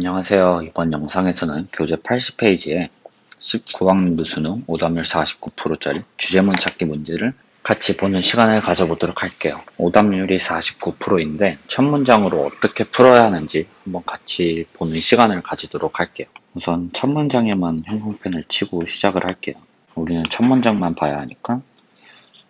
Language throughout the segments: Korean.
안녕하세요. 이번 영상에서는 교재 80페이지에 19학년도 수능 오답률 49%짜리 주제문 찾기 문제를 같이 보는 시간을 가져보도록 할게요. 오답률이 49%인데 첫 문장으로 어떻게 풀어야 하는지 한번 같이 보는 시간을 가지도록 할게요. 우선 첫 문장에만 형광펜을 치고 시작을 할게요. 우리는 첫 문장만 봐야 하니까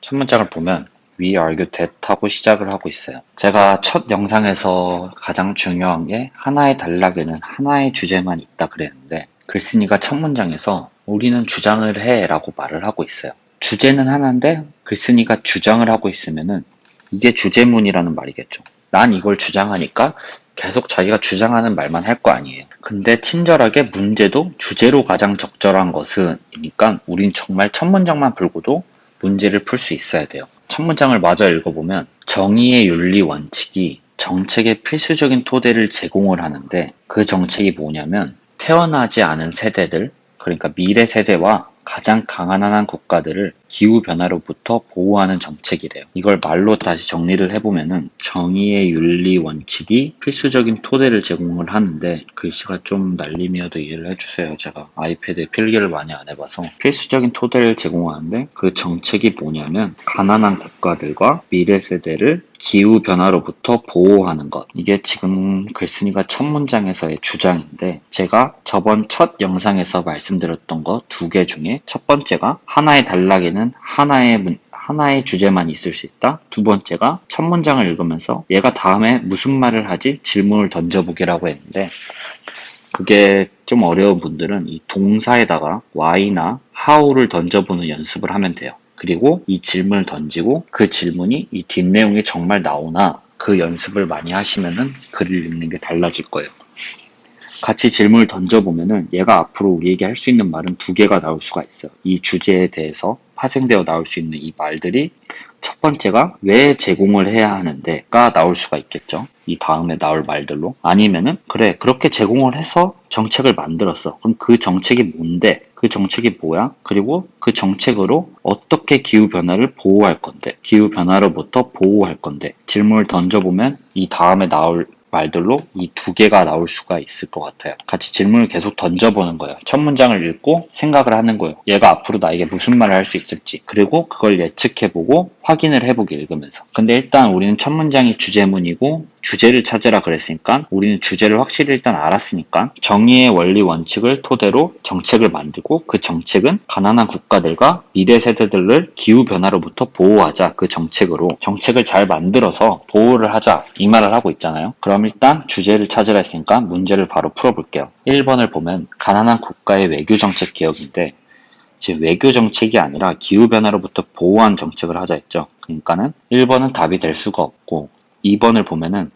첫 문장을 보면 We argue that 하고 시작을 하고 있어요. 제가 첫 영상에서 가장 중요한 게 하나의 단락에는 하나의 주제만 있다 그랬는데 글쓴이가 첫 문장에서 우리는 주장을 해 라고 말을 하고 있어요. 주제는 하나인데 글쓴이가 주장을 하고 있으면은 이게 주제문이라는 말이겠죠. 난 이걸 주장하니까 계속 자기가 주장하는 말만 할 거 아니에요. 근데 친절하게 문제도 주제로 가장 적절한 것은이니까 우린 정말 첫 문장만 풀고도 문제를 풀 수 있어야 돼요. 첫 문장을 마저 읽어보면 정의의 윤리 원칙이 정책의 필수적인 토대를 제공을 하는데 그 정책이 뭐냐면 태어나지 않은 세대들, 그러니까 미래 세대와 가장 가난한 국가들을 기후변화로부터 보호하는 정책이래요. 이걸 말로 다시 정리를 해보면은 정의의 윤리 원칙이 필수적인 토대를 제공을 하는데 글씨가 좀 날림이어도 이해를 해주세요. 제가 아이패드에 필기를 많이 안 해봐서 필수적인 토대를 제공하는데 그 정책이 뭐냐면 가난한 국가들과 미래 세대를 기후변화로부터 보호하는 것. 이게 지금 글쓴이가 첫 문장에서의 주장인데 제가 저번 첫 영상에서 말씀드렸던 거 두 개 중에 첫 번째가 하나의 단락에는 하나의 주제만 있을 수 있다. 두 번째가 첫 문장을 읽으면서 얘가 다음에 무슨 말을 하지? 질문을 던져보기라고 했는데 그게 좀 어려운 분들은 이 동사에다가 why나 how를 던져보는 연습을 하면 돼요. 그리고 이 질문을 던지고 그 질문이 이 뒷내용이 정말 나오나 그 연습을 많이 하시면은 글을 읽는 게 달라질 거예요. 같이 질문을 던져보면은 얘가 앞으로 우리에게 할 수 있는 말은 두 개가 나올 수가 있어요. 이 주제에 대해서 파생되어 나올 수 있는 이 말들이 첫 번째가 왜 제공을 해야 하는데가 나올 수가 있겠죠. 이 다음에 나올 말들로. 아니면은 그래 그렇게 제공을 해서 정책을 만들었어. 그럼 그 정책이 뭔데? 그 정책이 뭐야? 그리고 그 정책으로 어떻게 기후변화를 보호할 건데? 기후변화로부터 보호할 건데? 질문을 던져보면 이 다음에 나올 말들로 이 두 개가 나올 수가 있을 것 같아요. 같이 질문을 계속 던져보는 거예요. 첫 문장을 읽고 생각을 하는 거예요. 얘가 앞으로 나에게 무슨 말을 할 수 있을지. 그리고 그걸 예측해보고 확인을 해보기 읽으면서. 근데 일단 우리는 첫 문장이 주제문이고 주제를 찾으라 그랬으니까 우리는 주제를 확실히 일단 알았으니까 정의의 원리 원칙을 토대로 정책을 만들고 그 정책은 가난한 국가들과 미래 세대들을 기후변화로부터 보호하자. 그 정책으로 정책을 잘 만들어서 보호를 하자 이 말을 하고 있잖아요. 그럼 일단 주제를 찾으라 했으니까 문제를 바로 풀어볼게요. 1번을 보면 가난한 국가의 외교정책 개혁인데 지금 외교정책이 아니라 기후변화로부터 보호한 정책을 하자 했죠. 그러니까는 1번은 답이 될 수가 없고 2번을 보면은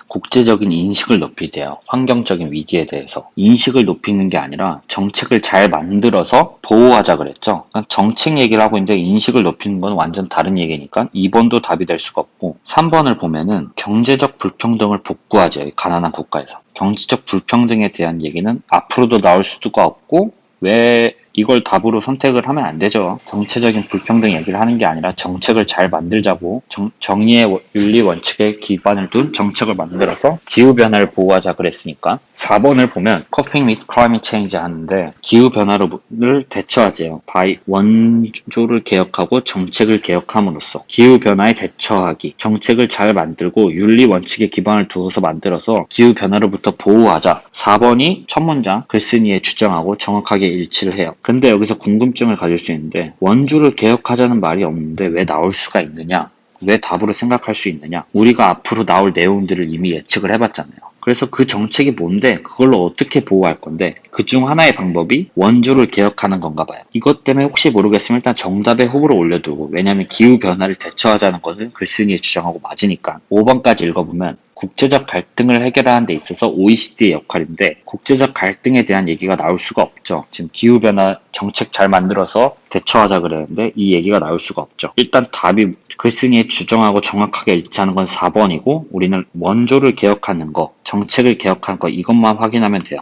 국제적인 인식을 높이대요. 환경적인 위기에 대해서. 인식을 높이는 게 아니라 정책을 잘 만들어서 보호하자 그랬죠. 그러니까 정책 얘기를 하고 있는데 인식을 높이는 건 완전 다른 얘기니까 2번도 답이 될 수가 없고 3번을 보면은 경제적 불평등을 복구하죠. 가난한 국가에서. 경제적 불평등에 대한 얘기는 앞으로도 나올 수가 없고 왜 이걸 답으로 선택을 하면 안 되죠. 정체적인 불평등 얘기를 하는 게 아니라 정책을 잘 만들자고 정의의 윤리 원칙에 기반을 둔 정책을 만들어서 기후변화를 보호하자 그랬으니까 4번을 보면 커핑 및 클라이밋 체인지 하는데 기후변화를 대처하지요. 원조를 개혁하고 정책을 개혁함으로써 기후변화에 대처하기 정책을 잘 만들고 윤리 원칙에 기반을 두어서 만들어서 기후변화로부터 보호하자. 4번이 첫 문장 글쓴이의 주장하고 정확하게 일치를 해요. 근데 여기서 궁금증을 가질 수 있는데 원주를 개혁하자는 말이 없는데 왜 나올 수가 있느냐? 왜 답으로 생각할 수 있느냐? 우리가 앞으로 나올 내용들을 이미 예측을 해봤잖아요. 그래서 그 정책이 뭔데 그걸로 어떻게 보호할 건데 그 중 하나의 방법이 원주를 개혁하는 건가 봐요. 이것 때문에 혹시 모르겠으면 일단 정답에 후보로 올려두고 왜냐하면 기후변화를 대처하자는 것은 글쓴이의 주장하고 맞으니까 5번까지 읽어보면 국제적 갈등을 해결하는 데 있어서 OECD의 역할인데 국제적 갈등에 대한 얘기가 나올 수가 없죠. 지금 기후변화 정책 잘 만들어서 대처하자 그랬는데 이 얘기가 나올 수가 없죠. 일단 답이 글쓴이의 주장하고 정확하게 일치하는 건 4번이고 우리는 원조를 개혁하는 거, 정책을 개혁하는 거 이것만 확인하면 돼요.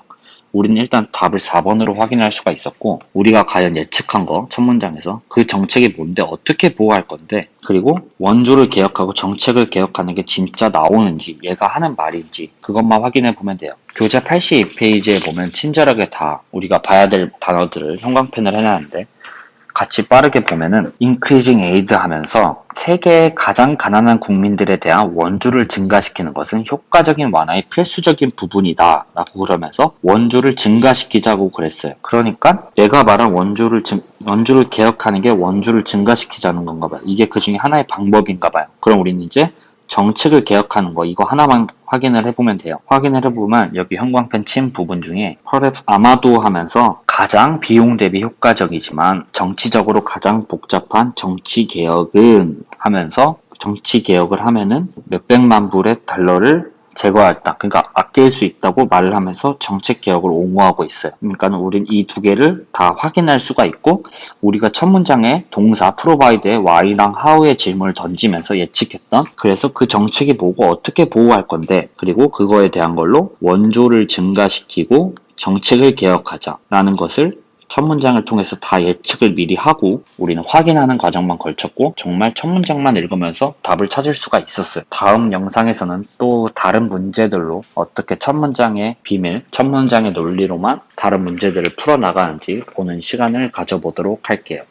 우리는 일단 답을 4번으로 확인할 수가 있었고 우리가 과연 예측한 거 첫 문장에서 그 정책이 뭔데 어떻게 보호할 건데 그리고 원조를 개혁하고 정책을 개혁하는 게 진짜 나오는지 얘가 하는 말인지 그것만 확인해 보면 돼요. 교재 82페이지에 보면 친절하게 다 우리가 봐야 될 단어들을 형광펜을 해놨는데 같이 빠르게 보면은 increasing aid 하면서 세계의 가장 가난한 국민들에 대한 원조를 증가시키는 것은 효과적인 완화의 필수적인 부분이다 라고 그러면서 원조를 증가시키자고 그랬어요. 그러니까 내가 말한 원조를 개혁하는 게 원조를 증가시키자는 건가 봐요. 이게 그 중에 하나의 방법인가 봐요. 그럼 우리는 이제 정책을 개혁하는 거 이거 하나만 확인을 해보면 돼요. 확인을 해보면 여기 형광펜 친 부분 중에 아마도 하면서 가장 비용 대비 효과적이지만 정치적으로 가장 복잡한 정치 개혁은 하면서 정치 개혁을 하면은 몇백만 불의 달러를 제거했다. 그러니까 아낄 수 있다고 말을 하면서 정책 개혁을 옹호하고 있어요. 그러니까 우린 이 두 개를 다 확인할 수가 있고 우리가 첫 문장에 동사 provide의 why랑 how의 질문을 던지면서 예측했던 그래서 그 정책이 뭐고 어떻게 보호할 건데 그리고 그거에 대한 걸로 원조를 증가시키고 정책을 개혁하자라는 것을 첫 문장을 통해서 다 예측을 미리 하고 우리는 확인하는 과정만 걸쳤고 정말 첫 문장만 읽으면서 답을 찾을 수가 있었어요. 다음 영상에서는 또 다른 문제들로 어떻게 첫 문장의 비밀, 첫 문장의 논리로만 다른 문제들을 풀어나가는지 보는 시간을 가져보도록 할게요.